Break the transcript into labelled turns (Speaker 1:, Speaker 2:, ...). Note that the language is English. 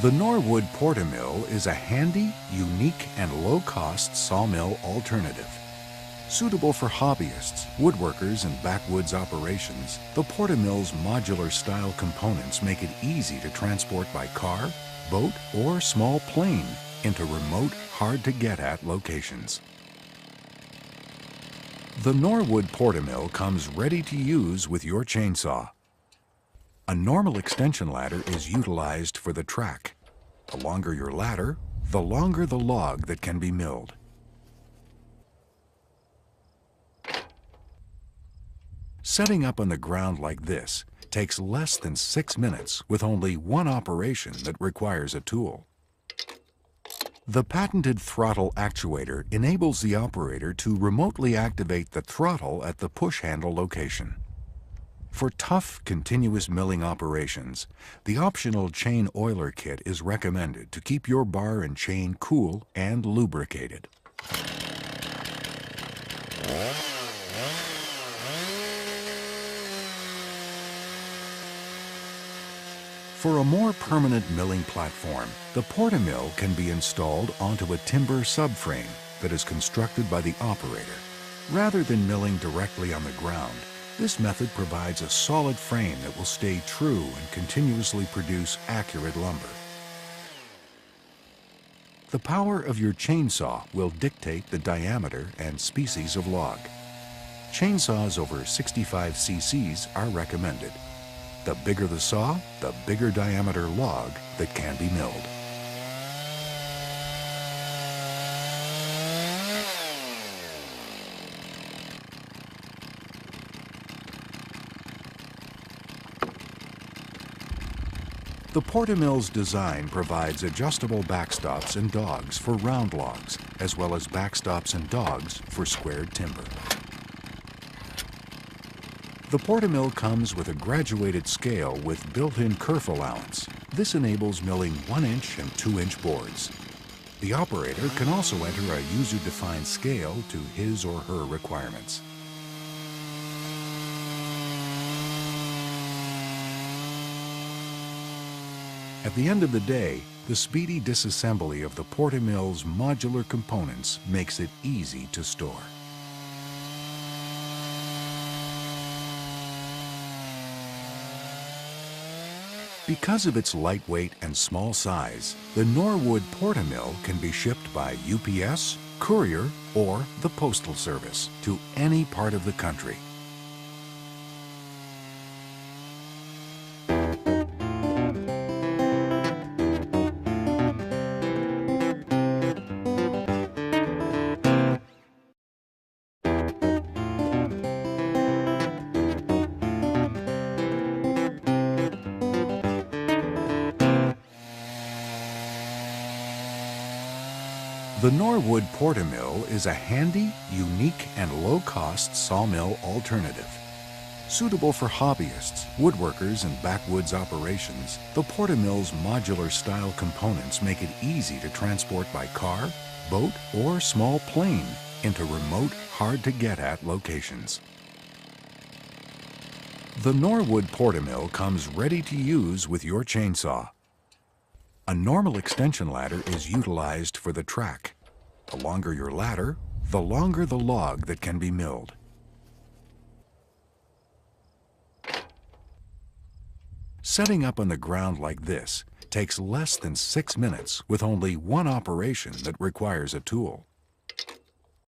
Speaker 1: The Norwood PortaMill is a handy, unique, and low-cost sawmill alternative. Suitable for hobbyists, woodworkers, and backwoods operations, the PortaMill's modular-style components make it easy to transport by car, boat, or small plane into remote, hard-to-get-at locations. The Norwood PortaMill comes ready to use with your chainsaw. A normal extension ladder is utilized for the track. The longer your ladder, the longer the log that can be milled. Setting up on the ground like this takes less than 6 minutes with only one operation that requires a tool. The patented throttle actuator enables the operator to remotely activate the throttle at the push handle location. For tough, continuous milling operations, the optional chain oiler kit is recommended to keep your bar and chain cool and lubricated. For a more permanent milling platform, the PortaMill can be installed onto a timber subframe that is constructed by the operator. Rather than milling directly on the ground, this method provides a solid frame that will stay true and continuously produce accurate lumber. The power of your chainsaw will dictate the diameter and species of log. Chainsaws over 65 cc's are recommended. The bigger the saw, the bigger diameter log that can be milled. The PortaMill's design provides adjustable backstops and dogs for round logs, as well as backstops and dogs for squared timber. The PortaMill comes with a graduated scale with built-in kerf allowance. This enables milling 1-inch and 2-inch boards. The operator can also enter a user-defined scale to his or her requirements. At the end of the day, the speedy disassembly of the PortaMill's modular components makes it easy to store. Because of its lightweight and small size, the Norwood PortaMill can be shipped by UPS, courier, or the Postal Service to any part of the country. The Norwood PortaMill is a handy, unique, and low-cost sawmill alternative. Suitable for hobbyists, woodworkers, and backwoods operations, the PortaMill's modular-style components make it easy to transport by car, boat, or small plane into remote, hard-to-get-at locations. The Norwood PortaMill comes ready to use with your chainsaw. A normal extension ladder is utilized for the track. The longer your ladder, the longer the log that can be milled. Setting up on the ground like this takes less than 6 minutes with only one operation that requires a tool.